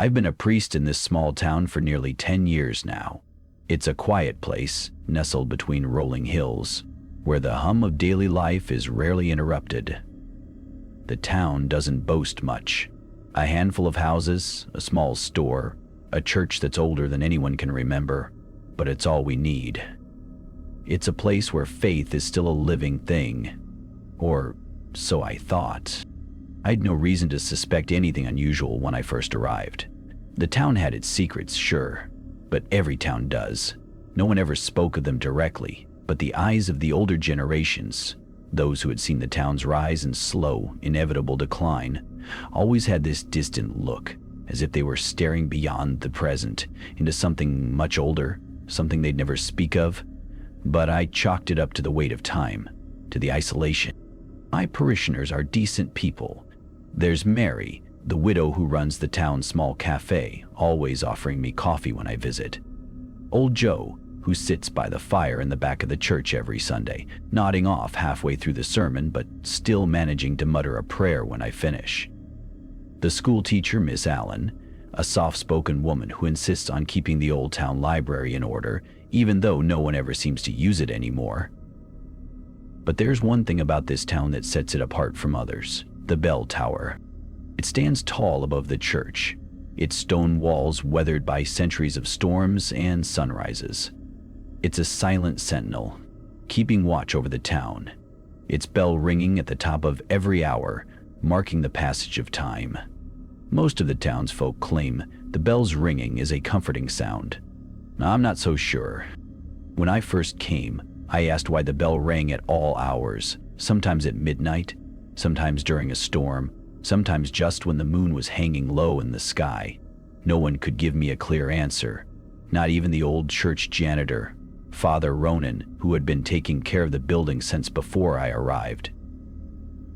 I've been a priest in this small town for nearly 10 years now. It's a quiet place, nestled between rolling hills, where the hum of daily life is rarely interrupted. The town doesn't boast much. A handful of houses, a small store, a church that's older than anyone can remember, but it's all we need. It's a place where faith is still a living thing. Or so I thought. I had no reason to suspect anything unusual when I first arrived. The town had its secrets, sure, but every town does. No one ever spoke of them directly, but the eyes of the older generations, those who had seen the town's rise and slow, inevitable decline, always had this distant look, as if they were staring beyond the present, into something much older, something they'd never speak of. But I chalked it up to the weight of time, to the isolation. My parishioners are decent people. There's Mary, the widow who runs the town's small cafe, always offering me coffee when I visit. Old Joe, who sits by the fire in the back of the church every Sunday, nodding off halfway through the sermon but still managing to mutter a prayer when I finish. The school teacher, Miss Allen, a soft-spoken woman who insists on keeping the old town library in order, even though no one ever seems to use it anymore. But there's one thing about this town that sets it apart from others: the bell tower. It stands tall above the church, its stone walls weathered by centuries of storms and sunrises. It's a silent sentinel, keeping watch over the town, its bell ringing at the top of every hour, marking the passage of time. Most of the townsfolk claim the bell's ringing is a comforting sound. I'm not so sure. When I first came, I asked why the bell rang at all hours, sometimes at midnight, sometimes during a storm, sometimes just when the moon was hanging low in the sky. No one could give me a clear answer, not even the old church janitor, Father Ronan, who had been taking care of the building since before I arrived.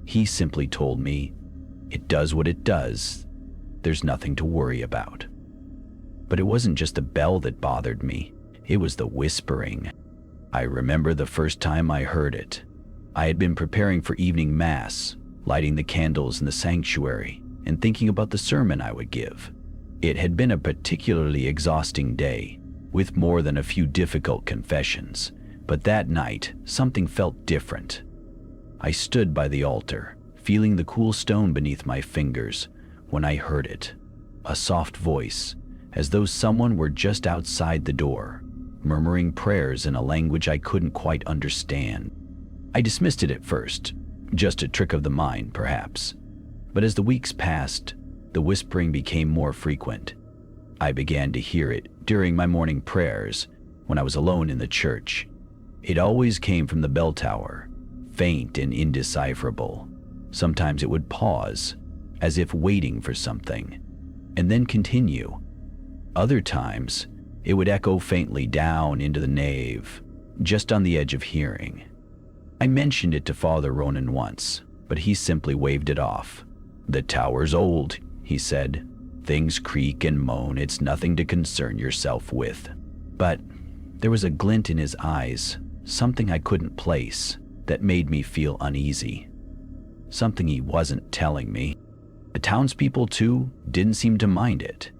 He simply told me, "It does what it does. There's nothing to worry about." But it wasn't just the bell that bothered me, it was the whispering. I remember the first time I heard it. I had been preparing for evening mass, lighting the candles in the sanctuary, and thinking about the sermon I would give. It had been a particularly exhausting day, with more than a few difficult confessions, but that night something felt different. I stood by the altar, feeling the cool stone beneath my fingers, when I heard it, a soft voice, as though someone were just outside the door, murmuring prayers in a language I couldn't quite understand. I dismissed it at first, just a trick of the mind, perhaps. But as the weeks passed, the whispering became more frequent. I began to hear it during my morning prayers, when I was alone in the church. It always came from the bell tower, faint and indecipherable. Sometimes it would pause, as if waiting for something, and then continue. Other times, it would echo faintly down into the nave, just on the edge of hearing. I mentioned it to Father Ronan once, but he simply waved it off. "The tower's old," he said. "Things creak and moan, it's nothing to concern yourself with." But there was a glint in his eyes, something I couldn't place, that made me feel uneasy. Something he wasn't telling me. The townspeople, too, didn't seem to mind it.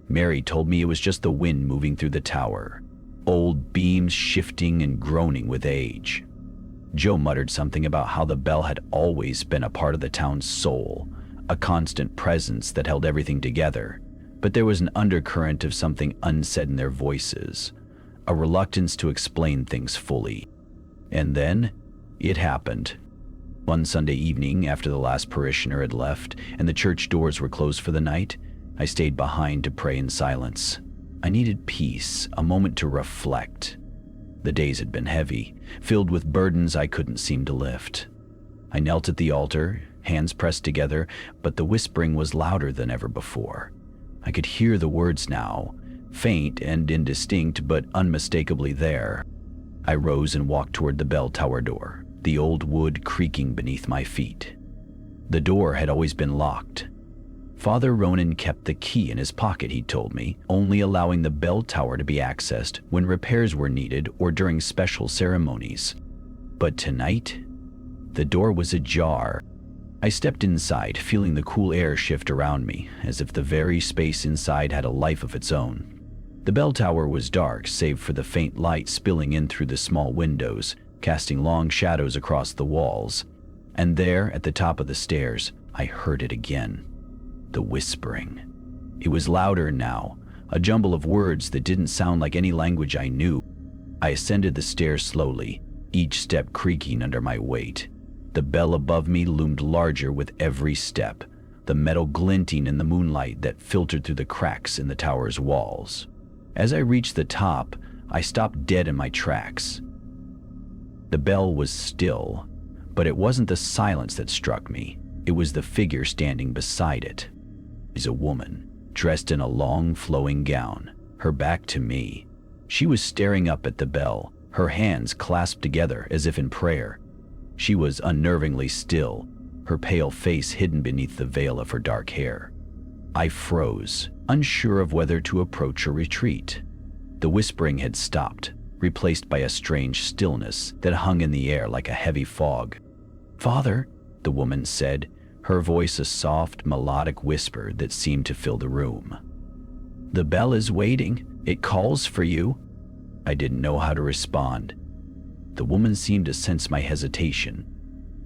Mary told me it was just the wind moving through the tower, old beams shifting and groaning with age. Joe muttered something about how the bell had always been a part of the town's soul, a constant presence that held everything together, but there was an undercurrent of something unsaid in their voices, a reluctance to explain things fully. And then, it happened. One Sunday evening, after the last parishioner had left and the church doors were closed for the night, I stayed behind to pray in silence. I needed peace, a moment to reflect. The days had been heavy, filled with burdens I couldn't seem to lift. I knelt at the altar, hands pressed together, but the whispering was louder than ever before. I could hear the words now, faint and indistinct, but unmistakably there. I rose and walked toward the bell tower door, the old wood creaking beneath my feet. The door had always been locked. Father Ronan kept the key in his pocket, he told me, only allowing the bell tower to be accessed when repairs were needed or during special ceremonies. But tonight, the door was ajar. I stepped inside, feeling the cool air shift around me, as if the very space inside had a life of its own. The bell tower was dark, save for the faint light spilling in through the small windows, casting long shadows across the walls. And there, at the top of the stairs, I heard it again. The whispering. It was louder now, a jumble of words that didn't sound like any language I knew. I ascended the stairs slowly, each step creaking under my weight. The bell above me loomed larger with every step, the metal glinting in the moonlight that filtered through the cracks in the tower's walls. As I reached the top, I stopped dead in my tracks. The bell was still, but it wasn't the silence that struck me. It was the figure standing beside it. It was a woman, dressed in a long flowing gown, her back to me. She was staring up at the bell, her hands clasped together as if in prayer. She was unnervingly still, her pale face hidden beneath the veil of her dark hair. I froze, unsure of whether to approach or retreat. The whispering had stopped, replaced by a strange stillness that hung in the air like a heavy fog. "Father," the woman said, her voice a soft, melodic whisper that seemed to fill the room. "The bell is waiting. It calls for you." I didn't know how to respond. The woman seemed to sense my hesitation.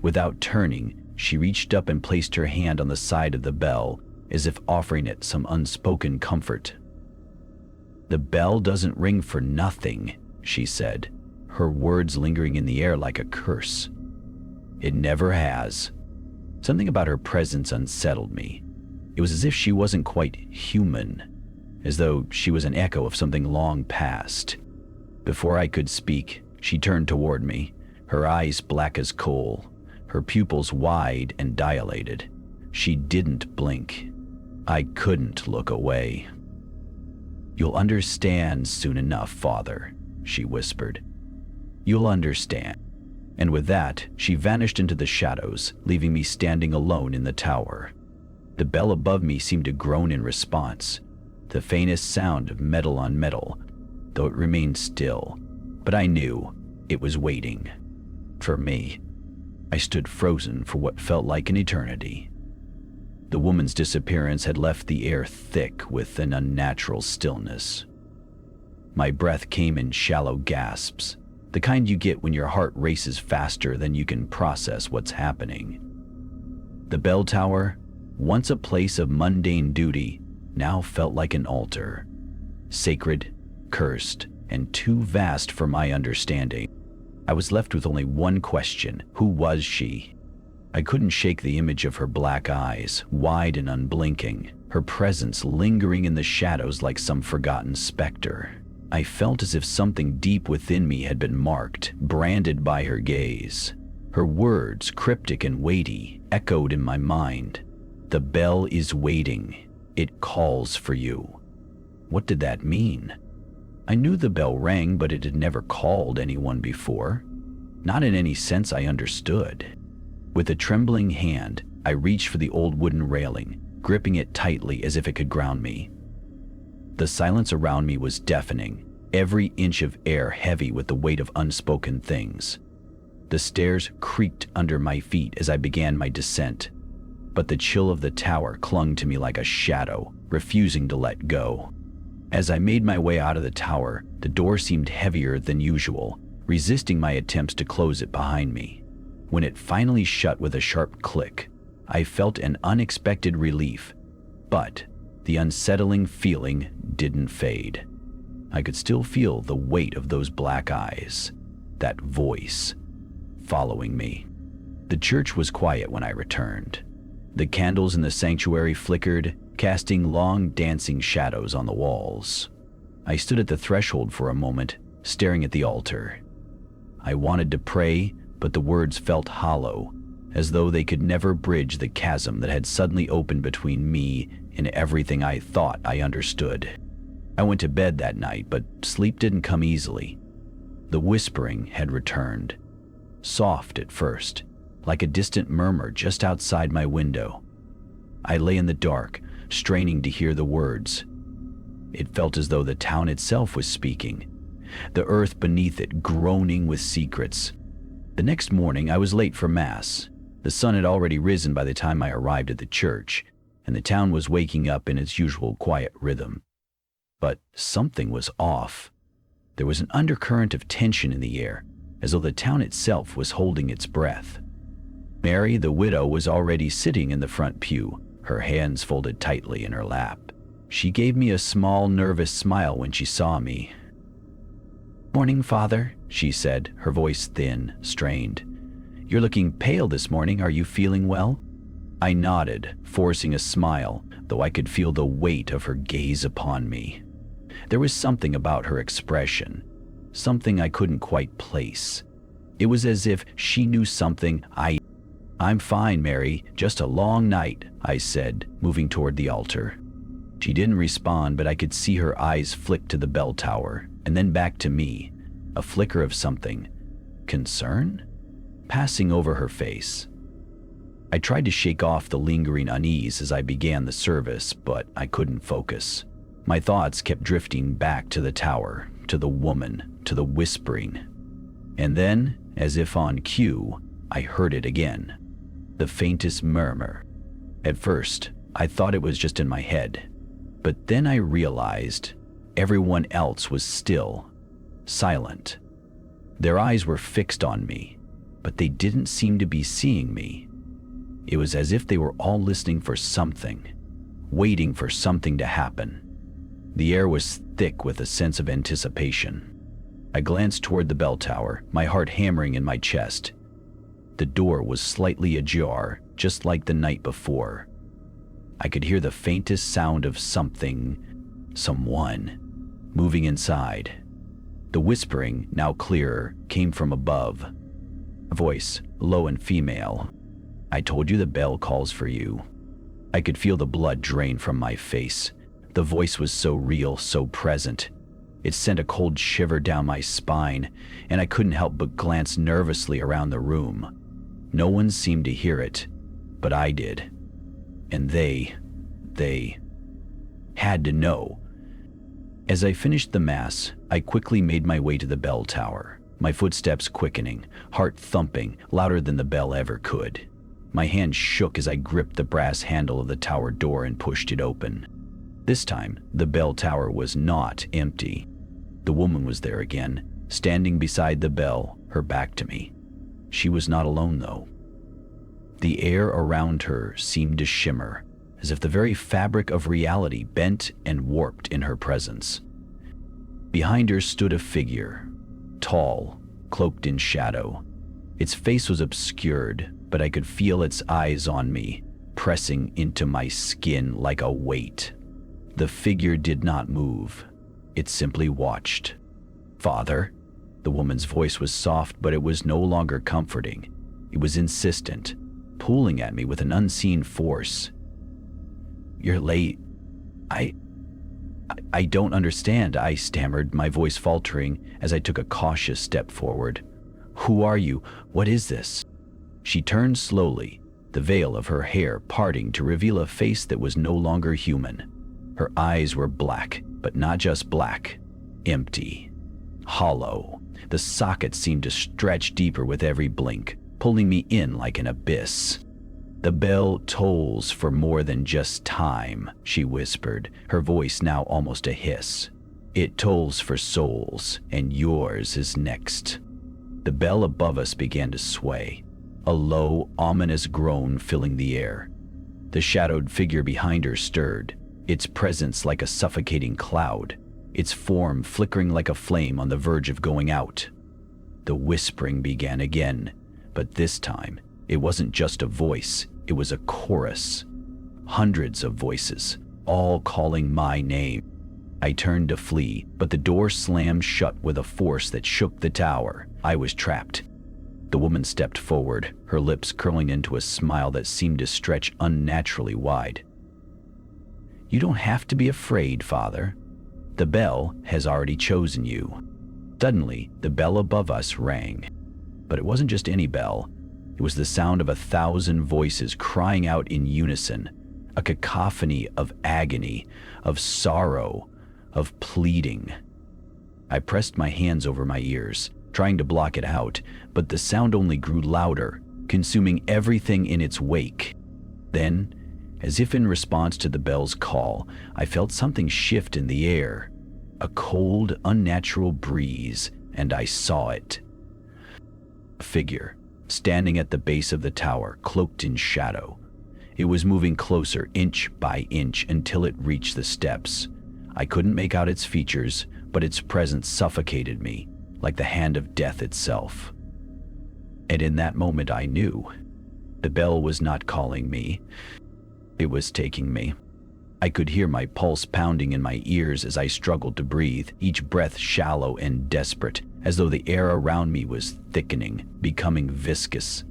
Without turning, she reached up and placed her hand on the side of the bell, as if offering it some unspoken comfort. "The bell doesn't ring for nothing," she said, her words lingering in the air like a curse. "It never has." Something about her presence unsettled me. It was as if she wasn't quite human, as though she was an echo of something long past. Before I could speak, she turned toward me, her eyes black as coal, her pupils wide and dilated. She didn't blink. I couldn't look away. "You'll understand soon enough, Father," she whispered. "You'll understand." And with that, she vanished into the shadows, leaving me standing alone in the tower. The bell above me seemed to groan in response, the faintest sound of metal on metal, though it remained still. But I knew it was waiting. For me. I stood frozen for what felt like an eternity. The woman's disappearance had left the air thick with an unnatural stillness. My breath came in shallow gasps, the kind you get when your heart races faster than you can process what's happening. The bell tower, once a place of mundane duty, now felt like an altar. Sacred, cursed, and too vast for my understanding. I was left with only one question: who was she? I couldn't shake the image of her black eyes, wide and unblinking, her presence lingering in the shadows like some forgotten specter. I felt as if something deep within me had been marked, branded by her gaze. Her words, cryptic and weighty, echoed in my mind. "The bell is waiting. It calls for you." What did that mean? I knew the bell rang, but it had never called anyone before. Not in any sense I understood. With a trembling hand, I reached for the old wooden railing, gripping it tightly as if it could ground me. The silence around me was deafening, every inch of air heavy with the weight of unspoken things. The stairs creaked under my feet as I began my descent, but the chill of the tower clung to me like a shadow, refusing to let go. As I made my way out of the tower, the door seemed heavier than usual, resisting my attempts to close it behind me. When it finally shut with a sharp click, I felt an unexpected relief, but the unsettling feeling didn't fade. I could still feel the weight of those black eyes, that voice, following me. The church was quiet when I returned. The candles in the sanctuary flickered, casting long dancing shadows on the walls. I stood at the threshold for a moment, staring at the altar. I wanted to pray, but the words felt hollow, as though they could never bridge the chasm that had suddenly opened between me and everything I thought I understood. I went to bed that night, but sleep didn't come easily. The whispering had returned, soft at first, like a distant murmur just outside my window. I lay in the dark, straining to hear the words. It felt as though the town itself was speaking, the earth beneath it groaning with secrets. The next morning I was late for Mass. The sun had already risen by the time I arrived at the church, and the town was waking up in its usual quiet rhythm. But something was off. There was an undercurrent of tension in the air, as though the town itself was holding its breath. Mary, the widow, was already sitting in the front pew, her hands folded tightly in her lap. She gave me a small, nervous smile when she saw me. "Morning, Father," she said, her voice thin, strained. "You're looking pale this morning. Are you feeling well?" I nodded, forcing a smile, though I could feel the weight of her gaze upon me. There was something about her expression, something I couldn't quite place. It was as if she knew something I'm fine, Mary, just a long night, I said, moving toward the altar. She didn't respond, but I could see her eyes flick to the bell tower, and then back to me, a flicker of something, concern, passing over her face. I tried to shake off the lingering unease as I began the service, but I couldn't focus. My thoughts kept drifting back to the tower, to the woman, to the whispering. And then, as if on cue, I heard it again. The faintest murmur. At first, I thought it was just in my head, but then I realized everyone else was still, silent. Their eyes were fixed on me, but they didn't seem to be seeing me. It was as if they were all listening for something, waiting for something to happen. The air was thick with a sense of anticipation. I glanced toward the bell tower, my heart hammering in my chest. The door was slightly ajar, just like the night before. I could hear the faintest sound of someone, moving inside. The whispering, now clearer, came from above. A voice, low and female. "I told you the bell calls for you." I could feel the blood drain from my face. The voice was so real, so present. It sent a cold shiver down my spine, and I couldn't help but glance nervously around the room. No one seemed to hear it, but I did. And they had to know. As I finished the mass, I quickly made my way to the bell tower, my footsteps quickening, heart thumping louder than the bell ever could. My hand shook as I gripped the brass handle of the tower door and pushed it open. This time, the bell tower was not empty. The woman was there again, standing beside the bell, her back to me. She was not alone, though. The air around her seemed to shimmer, as if the very fabric of reality bent and warped in her presence. Behind her stood a figure, tall, cloaked in shadow. Its face was obscured, but I could feel its eyes on me, pressing into my skin like a weight. The figure did not move. It simply watched. "Father?" The woman's voice was soft, but it was no longer comforting. It was insistent, pulling at me with an unseen force. "You're late. I don't understand," I stammered, my voice faltering as I took a cautious step forward. "Who are you? What is this?" She turned slowly, the veil of her hair parting to reveal a face that was no longer human. Her eyes were black, but not just black, empty, hollow. The sockets seemed to stretch deeper with every blink, pulling me in like an abyss. "The bell tolls for more than just time," she whispered, her voice now almost a hiss. "It tolls for souls, and yours is next." The bell above us began to sway, a low, ominous groan filling the air. The shadowed figure behind her stirred, its presence like a suffocating cloud, its form flickering like a flame on the verge of going out. The whispering began again, but this time it wasn't just a voice, it was a chorus. Hundreds of voices, all calling my name. I turned to flee, but the door slammed shut with a force that shook the tower. I was trapped. The woman stepped forward, her lips curling into a smile that seemed to stretch unnaturally wide. "You don't have to be afraid, Father. The bell has already chosen you." Suddenly, the bell above us rang. But it wasn't just any bell. It was the sound of 1,000 voices crying out in unison, a cacophony of agony, of sorrow, of pleading. I pressed my hands over my ears, trying to block it out, but the sound only grew louder, consuming everything in its wake. Then, as if in response to the bell's call, I felt something shift in the air. A cold, unnatural breeze, and I saw it. A figure, standing at the base of the tower, cloaked in shadow. It was moving closer, inch by inch, until it reached the steps. I couldn't make out its features, but its presence suffocated me, like the hand of death itself. And in that moment I knew. The bell was not calling me. It was taking me. I could hear my pulse pounding in my ears as I struggled to breathe, each breath shallow and desperate, as though the air around me was thickening, becoming viscous.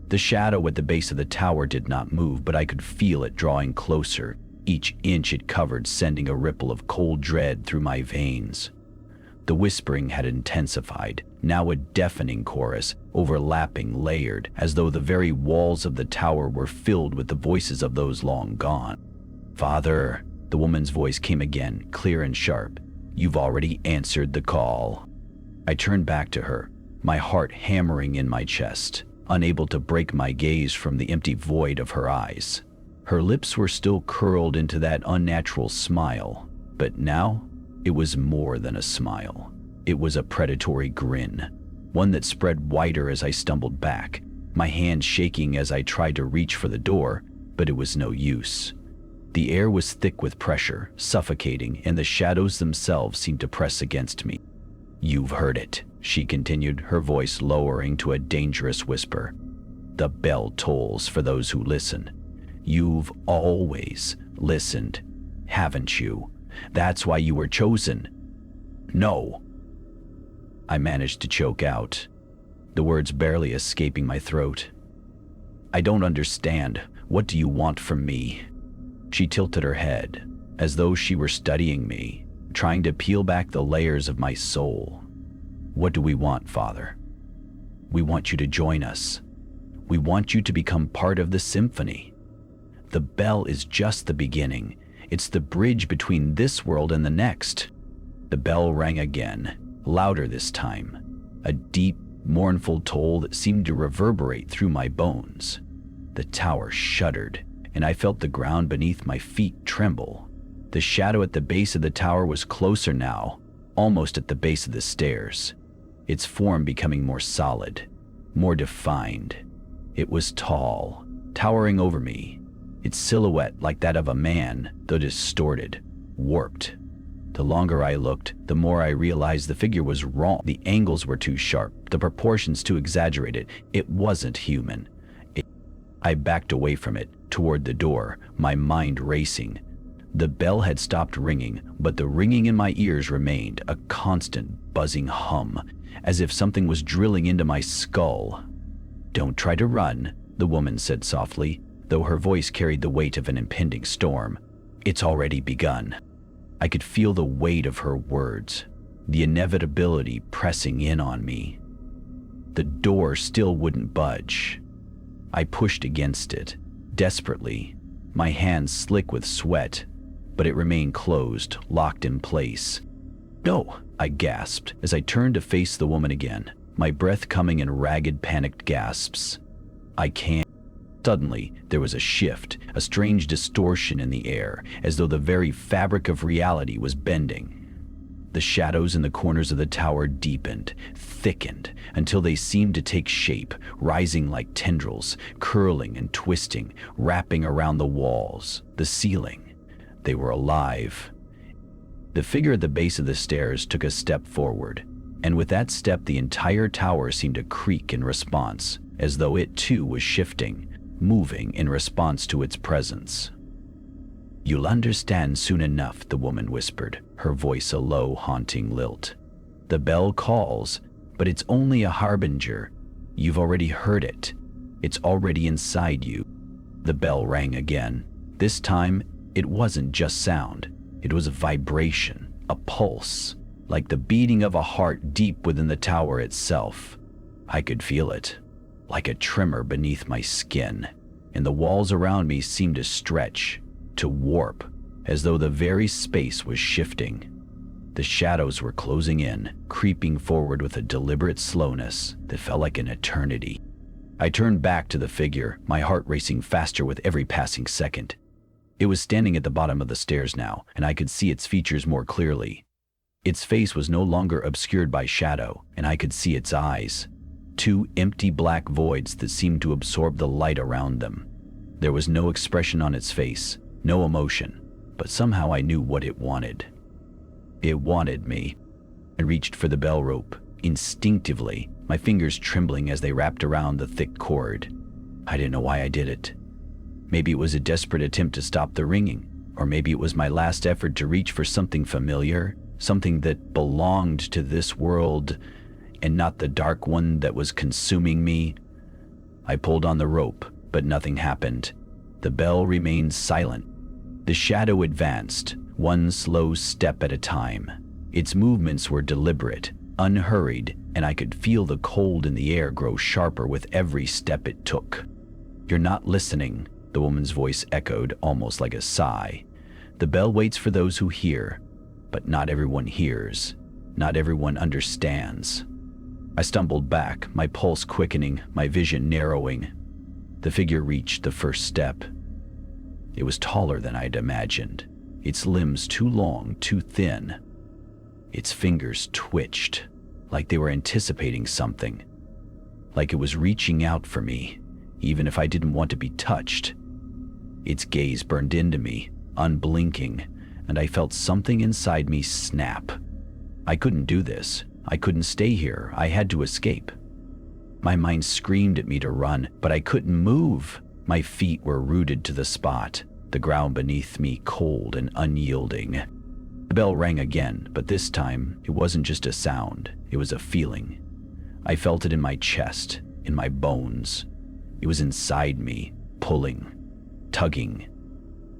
The shadow at the base of the tower did not move, but I could feel it drawing closer, each inch it covered sending a ripple of cold dread through my veins. The whispering had intensified, now a deafening chorus, overlapping, layered, as though the very walls of the tower were filled with the voices of those long gone. "Father," the woman's voice came again, clear and sharp. "You've already answered the call." I turned back to her, my heart hammering in my chest, unable to break my gaze from the empty void of her eyes. Her lips were still curled into that unnatural smile, but now it was more than a smile. It was a predatory grin, one that spread wider as I stumbled back, my hand shaking as I tried to reach for the door, but it was no use. The air was thick with pressure, suffocating, and the shadows themselves seemed to press against me. "You've heard it," she continued, her voice lowering to a dangerous whisper. "The bell tolls for those who listen. You've always listened, haven't you? That's why you were chosen." "No," I managed to choke out, the words barely escaping my throat. "I don't understand. What do you want from me?" She tilted her head, as though she were studying me, trying to peel back the layers of my soul. "What do we want, Father? We want you to join us. We want you to become part of the symphony. The bell is just the beginning. It's the bridge between this world and the next." The bell rang again, louder this time, a deep, mournful toll that seemed to reverberate through my bones. The tower shuddered, and I felt the ground beneath my feet tremble. The shadow at the base of the tower was closer now, almost at the base of the stairs, its form becoming more solid, more defined. It was tall, towering over me, its silhouette like that of a man, though distorted, warped. The longer I looked, the more I realized the figure was wrong. The angles were too sharp, the proportions too exaggerated. It wasn't human. I backed away from it, toward the door, my mind racing. The bell had stopped ringing, but the ringing in my ears remained, a constant buzzing hum, as if something was drilling into my skull. "Don't try to run," the woman said softly, though her voice carried the weight of an impending storm. "It's already begun." I could feel the weight of her words, the inevitability pressing in on me. The door still wouldn't budge. I pushed against it, desperately, my hands slick with sweat, but it remained closed, locked in place. "No," I gasped as I turned to face the woman again, my breath coming in ragged, panicked gasps. "I can't." Suddenly, there was a shift, a strange distortion in the air, as though the very fabric of reality was bending. The shadows in the corners of the tower deepened, thickened, until they seemed to take shape, rising like tendrils, curling and twisting, wrapping around the walls, the ceiling. They were alive. The figure at the base of the stairs took a step forward, and with that step the entire tower seemed to creak in response, as though it too was shifting, moving in response to its presence. "You'll understand soon enough," the woman whispered, her voice a low, haunting lilt. "The bell calls, but it's only a harbinger. You've already heard it. It's already inside you." The bell rang again. This time, it wasn't just sound. It was a vibration, a pulse, like the beating of a heart deep within the tower itself. I could feel it, like a tremor beneath my skin, and the walls around me seemed to stretch, to warp, as though the very space was shifting. The shadows were closing in, creeping forward with a deliberate slowness that felt like an eternity. I turned back to the figure, my heart racing faster with every passing second. It was standing at the bottom of the stairs now, and I could see its features more clearly. Its face was no longer obscured by shadow, and I could see its eyes. Two empty black voids that seemed to absorb the light around them. There was no expression on its face, no emotion, but somehow I knew what it wanted. It wanted me. I reached for the bell rope, instinctively, my fingers trembling as they wrapped around the thick cord. I didn't know why I did it. Maybe it was a desperate attempt to stop the ringing, or maybe it was my last effort to reach for something familiar, something that belonged to this world and not the dark one that was consuming me. I pulled on the rope, but nothing happened. The bell remained silent. The shadow advanced, one slow step at a time. Its movements were deliberate, unhurried, and I could feel the cold in the air grow sharper with every step it took. "You're not listening," the woman's voice echoed, almost like a sigh. "The bell waits for those who hear, but not everyone hears. Not everyone understands." I stumbled back, my pulse quickening, my vision narrowing. The figure reached the first step. It was taller than I'd imagined, its limbs too long, too thin. Its fingers twitched, like they were anticipating something, like it was reaching out for me, even if I didn't want to be touched. Its gaze burned into me, unblinking, and I felt something inside me snap. I couldn't do this. I couldn't stay here. I had to escape. My mind screamed at me to run, but I couldn't move. My feet were rooted to the spot, the ground beneath me cold and unyielding. The bell rang again, but this time it wasn't just a sound, it was a feeling. I felt it in my chest, in my bones. It was inside me, pulling, tugging,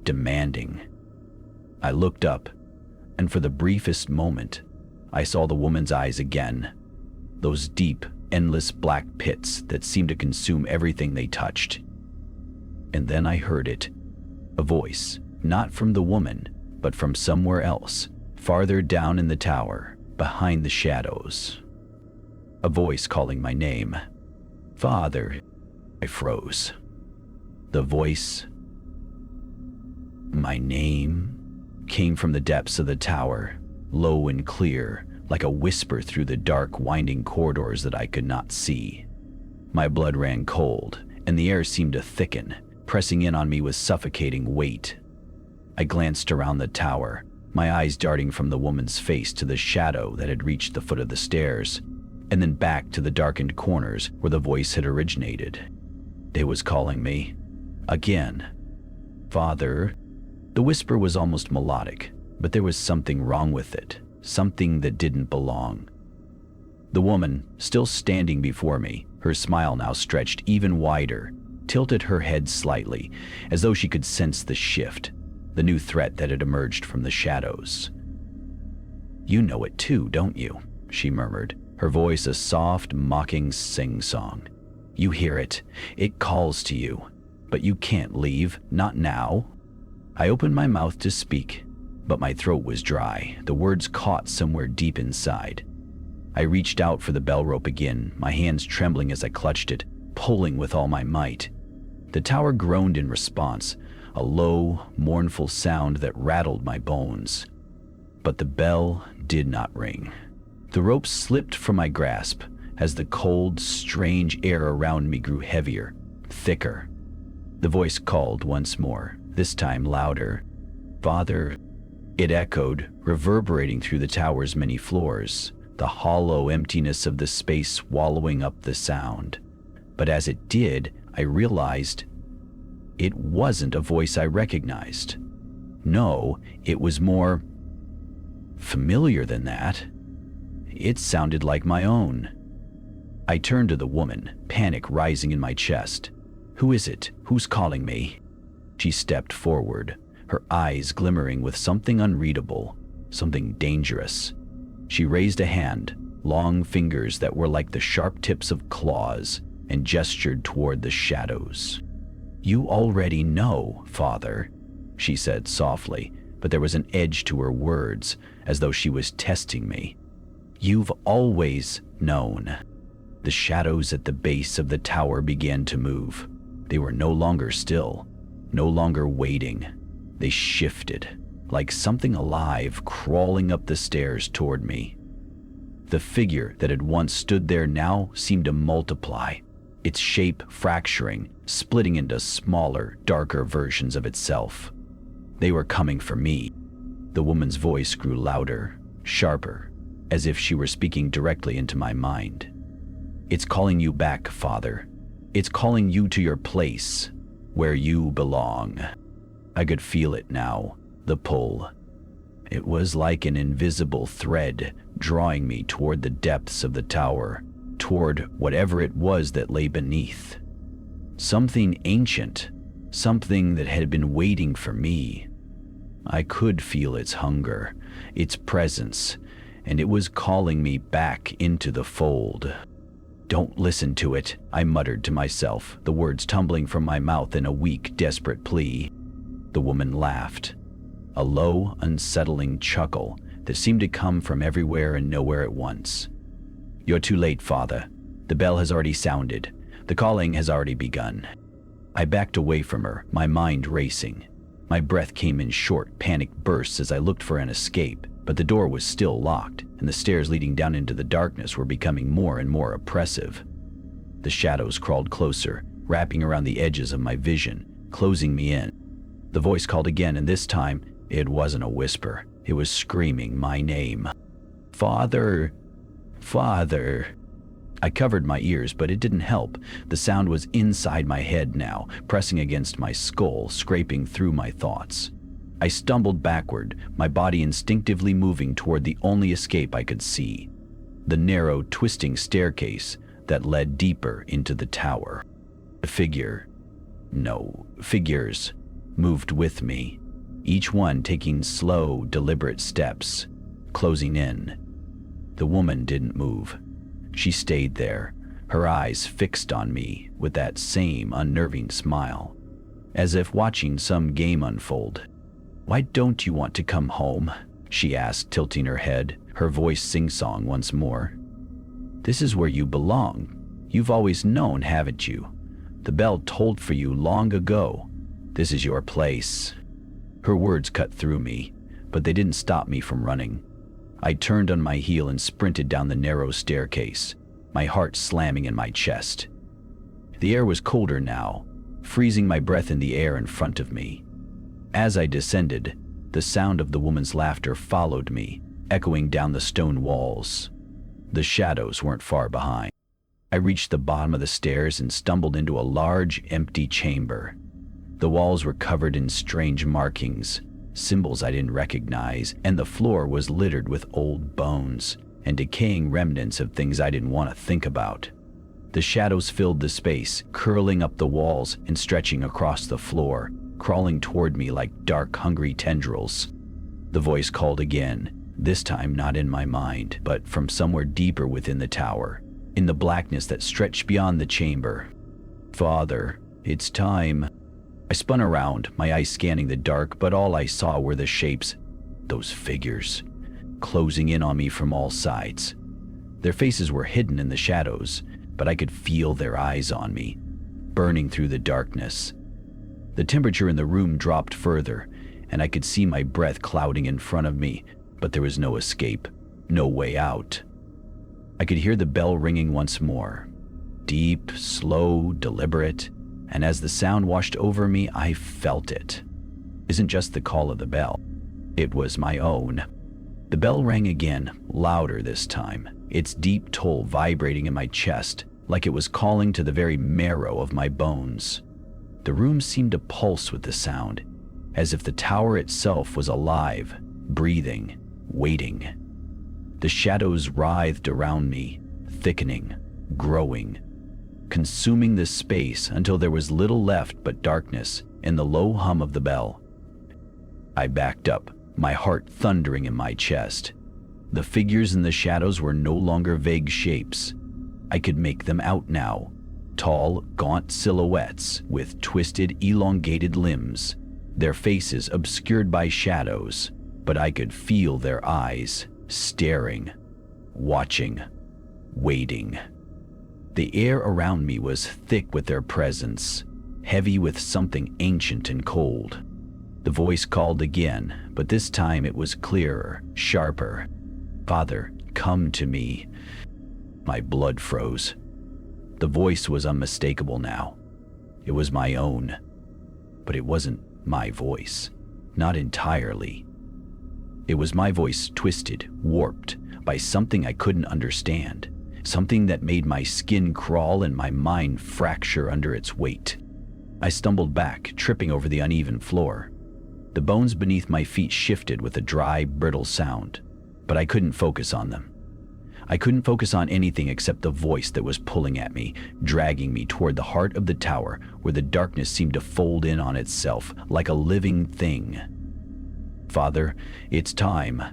demanding. I looked up, and for the briefest moment, I saw the woman's eyes again. Those deep, endless black pits that seemed to consume everything they touched. And then I heard it. A voice, not from the woman, but from somewhere else, farther down in the tower, behind the shadows. A voice calling my name. "Father." I froze. The voice, my name, came from the depths of the tower, low and clear, like a whisper through the dark, winding corridors that I could not see. My blood ran cold, and the air seemed to thicken, pressing in on me with suffocating weight. I glanced around the tower, my eyes darting from the woman's face to the shadow that had reached the foot of the stairs, and then back to the darkened corners where the voice had originated. It was calling me. Again. "Father." The whisper was almost melodic, but there was something wrong with it, something that didn't belong. The woman, still standing before me, her smile now stretched even wider, tilted her head slightly, as though she could sense the shift, the new threat that had emerged from the shadows. "You know it too, don't you?" she murmured, her voice a soft, mocking sing-song. "You hear it. It calls to you. But you can't leave, not now." I opened my mouth to speak, but my throat was dry, the words caught somewhere deep inside. I reached out for the bell rope again, my hands trembling as I clutched it, pulling with all my might. The tower groaned in response, a low, mournful sound that rattled my bones. But the bell did not ring. The rope slipped from my grasp as the cold, strange air around me grew heavier, thicker. The voice called once more, this time louder. "Father." It echoed, reverberating through the tower's many floors, the hollow emptiness of the space swallowing up the sound. But as it did, I realized it wasn't a voice I recognized. No, it was more familiar than that. It sounded like my own. I turned to the woman, panic rising in my chest. "Who is it? Who's calling me?" She stepped forward, her eyes glimmering with something unreadable, something dangerous. She raised a hand, long fingers that were like the sharp tips of claws, and gestured toward the shadows. "You already know, Father," she said softly, but there was an edge to her words, as though she was testing me. "You've always known." The shadows at the base of the tower began to move. They were no longer still, no longer waiting. They shifted, like something alive crawling up the stairs toward me. The figure that had once stood there now seemed to multiply, its shape fracturing, splitting into smaller, darker versions of itself. They were coming for me. The woman's voice grew louder, sharper, as if she were speaking directly into my mind. "It's calling you back, Father. It's calling you to your place, where you belong." I could feel it now, the pull. It was like an invisible thread drawing me toward the depths of the tower, toward whatever it was that lay beneath. Something ancient, something that had been waiting for me. I could feel its hunger, its presence, and it was calling me back into the fold. "Don't listen to it," I muttered to myself, the words tumbling from my mouth in a weak, desperate plea. The woman laughed, a low, unsettling chuckle that seemed to come from everywhere and nowhere at once. "You're too late, Father. The bell has already sounded. The calling has already begun." I backed away from her, my mind racing. My breath came in short, panicked bursts as I looked for an escape, but the door was still locked, and the stairs leading down into the darkness were becoming more and more oppressive. The shadows crawled closer, wrapping around the edges of my vision, closing me in. The voice called again, and this time, it wasn't a whisper. It was screaming my name. "Father! Father!" I covered my ears, but it didn't help. The sound was inside my head now, pressing against my skull, scraping through my thoughts. I stumbled backward, my body instinctively moving toward the only escape I could see, the narrow, twisting staircase that led deeper into the tower. A figures, moved with me, each one taking slow, deliberate steps, closing in. The woman didn't move. She stayed there, her eyes fixed on me with that same unnerving smile, as if watching some game unfold. "Why don't you want to come home?" she asked, tilting her head, her voice sing-song once more. "This is where you belong. You've always known, haven't you? The bell tolled for you long ago. This is your place." Her words cut through me, but they didn't stop me from running. I turned on my heel and sprinted down the narrow staircase, my heart slamming in my chest. The air was colder now, freezing my breath in the air in front of me. As I descended, the sound of the woman's laughter followed me, echoing down the stone walls. The shadows weren't far behind. I reached the bottom of the stairs and stumbled into a large, empty chamber. The walls were covered in strange markings, symbols I didn't recognize, and the floor was littered with old bones and decaying remnants of things I didn't want to think about. The shadows filled the space, curling up the walls and stretching across the floor, crawling toward me like dark, hungry tendrils. The voice called again, this time not in my mind, but from somewhere deeper within the tower, in the blackness that stretched beyond the chamber. "Father, it's time." I spun around, my eyes scanning the dark, but all I saw were the shapes, those figures, closing in on me from all sides. Their faces were hidden in the shadows, but I could feel their eyes on me, burning through the darkness. The temperature in the room dropped further, and I could see my breath clouding in front of me, but there was no escape, no way out. I could hear the bell ringing once more, deep, slow, deliberate, and as the sound washed over me, I felt it. It isn't just the call of the bell. It was my own. The bell rang again, louder this time, its deep toll vibrating in my chest, like it was calling to the very marrow of my bones. The room seemed to pulse with the sound, as if the tower itself was alive, breathing, waiting. The shadows writhed around me, thickening, growing, consuming the space until there was little left but darkness and the low hum of the bell. I backed up, my heart thundering in my chest. The figures in the shadows were no longer vague shapes. I could make them out now, tall, gaunt silhouettes with twisted, elongated limbs, their faces obscured by shadows, but I could feel their eyes, staring, watching, waiting. The air around me was thick with their presence, heavy with something ancient and cold. The voice called again, but this time it was clearer, sharper. "Father, come to me." My blood froze. The voice was unmistakable now. It was my own, but it wasn't my voice. Not entirely. It was my voice twisted, warped by something I couldn't understand, something that made my skin crawl and my mind fracture under its weight. I stumbled back, tripping over the uneven floor. The bones beneath my feet shifted with a dry, brittle sound, but I couldn't focus on them. I couldn't focus on anything except the voice that was pulling at me, dragging me toward the heart of the tower where the darkness seemed to fold in on itself like a living thing. "Father, it's time."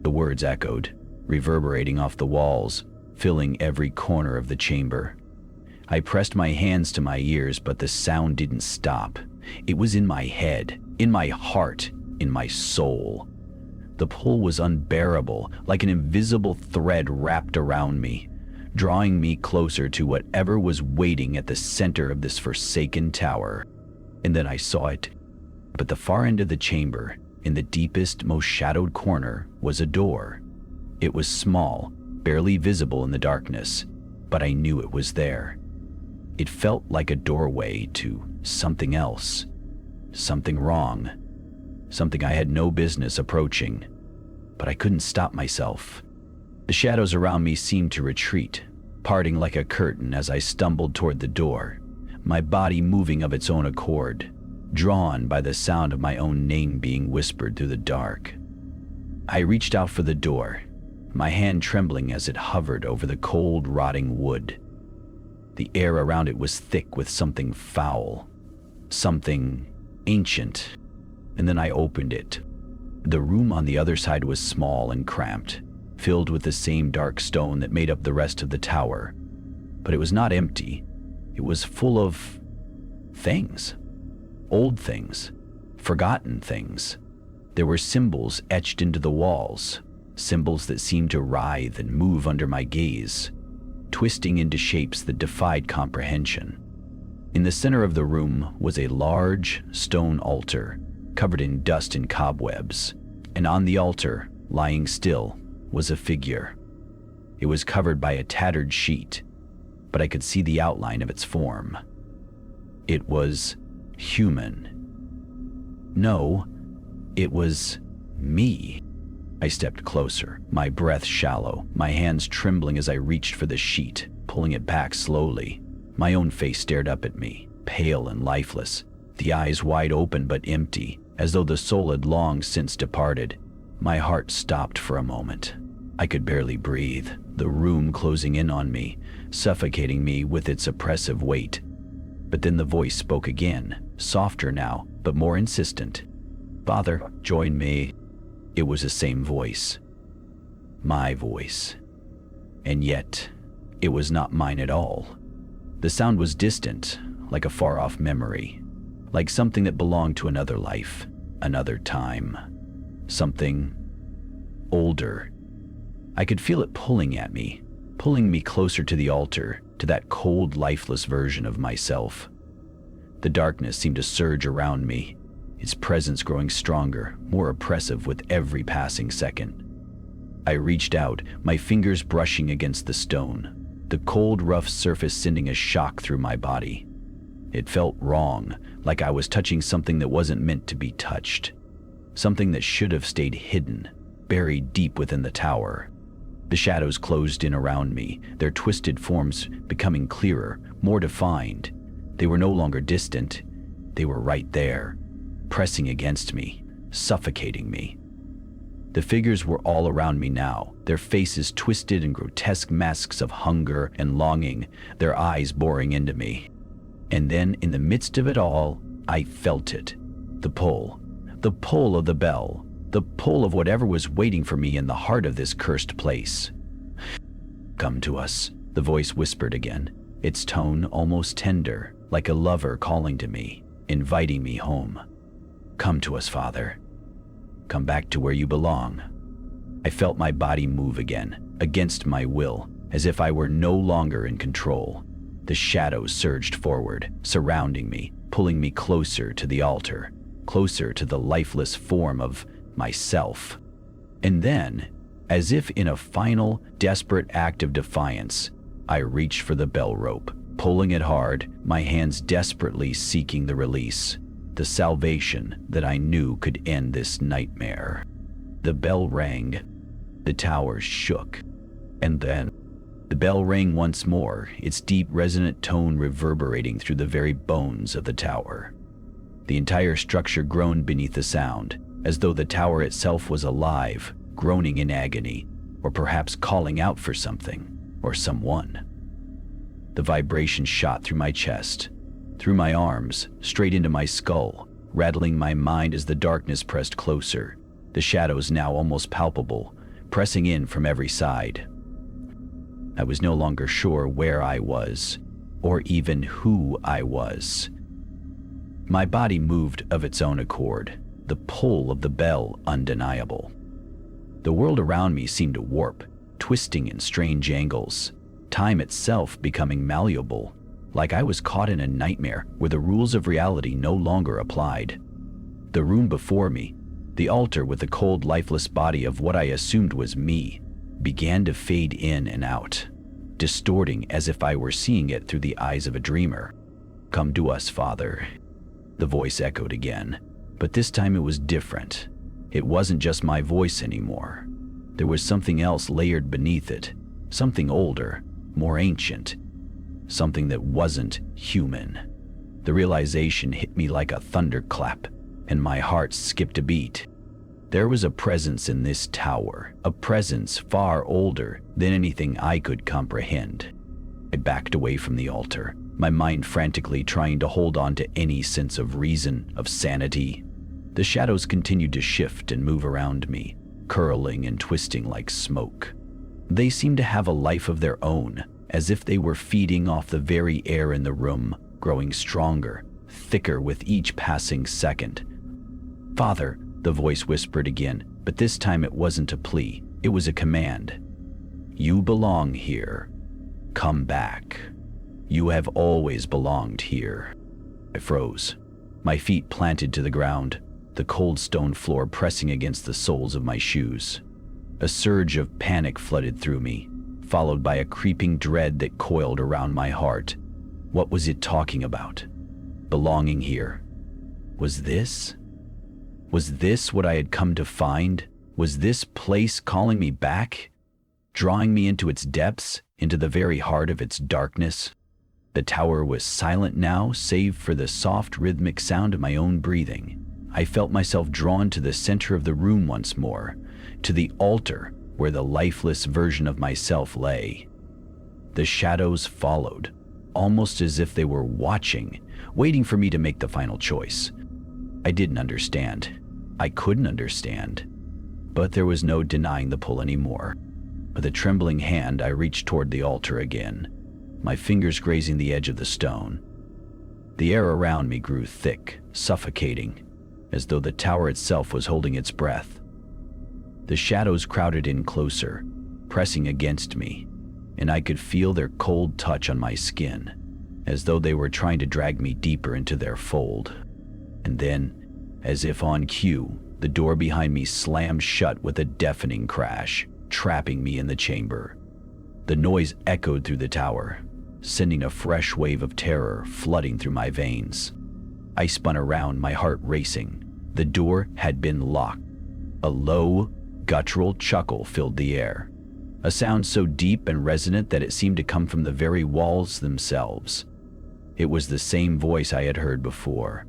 The words echoed, reverberating off the walls, filling every corner of the chamber. I pressed my hands to my ears, but the sound didn't stop. It was in my head, in my heart, in my soul. The pull was unbearable, like an invisible thread wrapped around me, drawing me closer to whatever was waiting at the center of this forsaken tower. And then I saw it. But the far end of the chamber, in the deepest, most shadowed corner, was a door. It was small, barely visible in the darkness, but I knew it was there. It felt like a doorway to something else, something wrong, something I had no business approaching, but I couldn't stop myself. The shadows around me seemed to retreat, parting like a curtain as I stumbled toward the door, my body moving of its own accord, drawn by the sound of my own name being whispered through the dark. I reached out for the door, my hand trembling as it hovered over the cold, rotting wood. The air around it was thick with something foul, something ancient, and then I opened it. The room on the other side was small and cramped, filled with the same dark stone that made up the rest of the tower. But it was not empty. It was full of things. Old things. Forgotten things. There were symbols etched into the walls, symbols that seemed to writhe and move under my gaze, twisting into shapes that defied comprehension. In the center of the room was a large stone altar, covered in dust and cobwebs, and on the altar, lying still, was a figure. It was covered by a tattered sheet, but I could see the outline of its form. It was human. No, it was me. I stepped closer, my breath shallow, my hands trembling as I reached for the sheet, pulling it back slowly. My own face stared up at me, pale and lifeless, the eyes wide open but empty, as though the soul had long since departed. My heart stopped for a moment. I could barely breathe, the room closing in on me, suffocating me with its oppressive weight. But then the voice spoke again, softer now, but more insistent. "Father, join me." It was the same voice. My voice. And yet, it was not mine at all. The sound was distant, like a far-off memory, like something that belonged to another life, another time, something older. I could feel it pulling at me, pulling me closer to the altar, to that cold, lifeless version of myself. The darkness seemed to surge around me, its presence growing stronger, more oppressive with every passing second. I reached out, my fingers brushing against the stone, the cold, rough surface sending a shock through my body. It felt wrong, like I was touching something that wasn't meant to be touched, something that should have stayed hidden, buried deep within the tower. The shadows closed in around me, their twisted forms becoming clearer, more defined. They were no longer distant. They were right there, pressing against me, suffocating me. The figures were all around me now, their faces twisted in grotesque masks of hunger and longing, their eyes boring into me. And then, in the midst of it all, I felt it. The pull of the bell, the pull of whatever was waiting for me in the heart of this cursed place. "Come to us," the voice whispered again, its tone almost tender, like a lover calling to me, inviting me home. "Come to us, Father. Come back to where you belong." I felt my body move again, against my will, as if I were no longer in control. The shadows surged forward, surrounding me, pulling me closer to the altar, closer to the lifeless form of myself. And then, as if in a final, desperate act of defiance, I reached for the bell rope, pulling it hard, my hands desperately seeking the release, the salvation that I knew could end this nightmare. The bell rang. The tower shook. And then, the bell rang once more, its deep, resonant tone reverberating through the very bones of the tower. The entire structure groaned beneath the sound, as though the tower itself was alive, groaning in agony, or perhaps calling out for something, or someone. The vibration shot through my chest, through my arms, straight into my skull, rattling my mind as the darkness pressed closer, the shadows now almost palpable, pressing in from every side. I was no longer sure where I was, or even who I was. My body moved of its own accord, the pull of the bell undeniable. The world around me seemed to warp, twisting in strange angles, time itself becoming malleable, like I was caught in a nightmare where the rules of reality no longer applied. The room before me, the altar with the cold, lifeless body of what I assumed was me, began to fade in and out, distorting as if I were seeing it through the eyes of a dreamer. "Come to us, Father," the voice echoed again, but this time it was different. It wasn't just my voice anymore. There was something else layered beneath it, something older, more ancient, something that wasn't human. The realization hit me like a thunderclap, and my heart skipped a beat. There was a presence in this tower, a presence far older than anything I could comprehend. I backed away from the altar, my mind frantically trying to hold on to any sense of reason, of sanity. The shadows continued to shift and move around me, curling and twisting like smoke. They seemed to have a life of their own, as if they were feeding off the very air in the room, growing stronger, thicker with each passing second. "Father," the voice whispered again, but this time it wasn't a plea, it was a command. "You belong here. Come back. You have always belonged here." I froze, my feet planted to the ground, the cold stone floor pressing against the soles of my shoes. A surge of panic flooded through me, followed by a creeping dread that coiled around my heart. What was it talking about? Belonging here. Was this what I had come to find? Was this place calling me back, drawing me into its depths, into the very heart of its darkness? The tower was silent now, save for the soft, rhythmic sound of my own breathing. I felt myself drawn to the center of the room once more, to the altar where the lifeless version of myself lay. The shadows followed, almost as if they were watching, waiting for me to make the final choice. I didn't understand. I couldn't understand. But there was no denying the pull anymore. With a trembling hand, I reached toward the altar again, my fingers grazing the edge of the stone. The air around me grew thick, suffocating, as though the tower itself was holding its breath. The shadows crowded in closer, pressing against me, and I could feel their cold touch on my skin, as though they were trying to drag me deeper into their fold. And then, as if on cue, the door behind me slammed shut with a deafening crash, trapping me in the chamber. The noise echoed through the tower, sending a fresh wave of terror flooding through my veins. I spun around, my heart racing. The door had been locked. A low, guttural chuckle filled the air, a sound so deep and resonant that it seemed to come from the very walls themselves. It was the same voice I had heard before,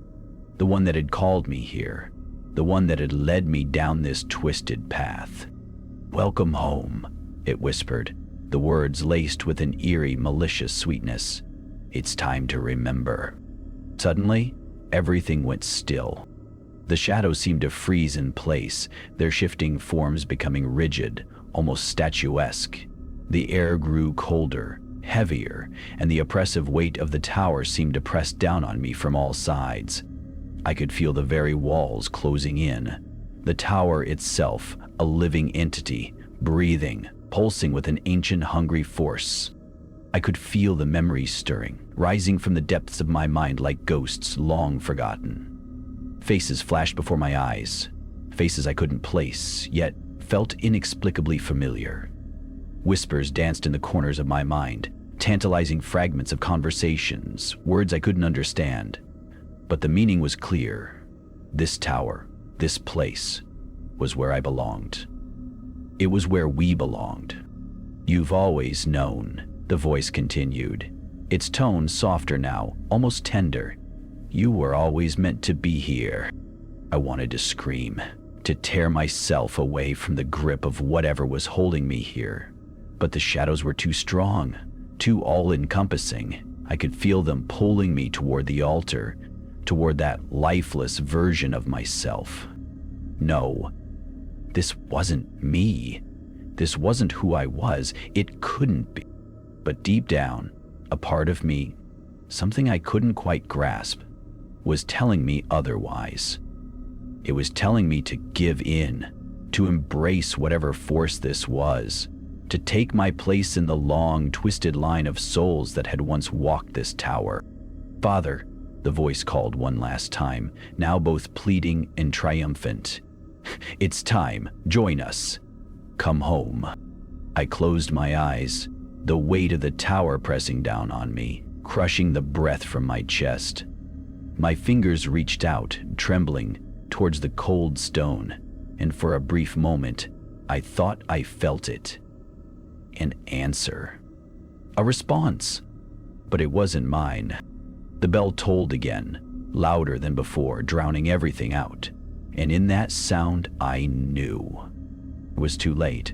the one that had called me here, the one that had led me down this twisted path. "Welcome home," it whispered, the words laced with an eerie, malicious sweetness. "It's time to remember." Suddenly, everything went still. The shadows seemed to freeze in place, their shifting forms becoming rigid, almost statuesque. The air grew colder, heavier, and the oppressive weight of the tower seemed to press down on me from all sides. I could feel the very walls closing in. The tower itself, a living entity, breathing, pulsing with an ancient hungry force. I could feel the memories stirring, rising from the depths of my mind like ghosts long forgotten. Faces flashed before my eyes, faces I couldn't place, yet felt inexplicably familiar. Whispers danced in the corners of my mind, tantalizing fragments of conversations, words I couldn't understand. But the meaning was clear. This tower, this place, was where I belonged. It was where we belonged. "You've always known," the voice continued, its tone softer now, almost tender. "You were always meant to be here." I wanted to scream, to tear myself away from the grip of whatever was holding me here. But the shadows were too strong, too all-encompassing. I could feel them pulling me toward the altar, toward that lifeless version of myself. No, this wasn't me. This wasn't who I was. It couldn't be. But deep down, a part of me, something I couldn't quite grasp, was telling me otherwise. It was telling me to give in, to embrace whatever force this was, to take my place in the long, twisted line of souls that had once walked this tower. "Father," the voice called one last time, now both pleading and triumphant. "It's time. Join us. Come home." I closed my eyes, the weight of the tower pressing down on me, crushing the breath from my chest. My fingers reached out, trembling, towards the cold stone, and for a brief moment, I thought I felt it. An answer. A response. But it wasn't mine. The bell tolled again, louder than before, drowning everything out. And in that sound, I knew. It was too late.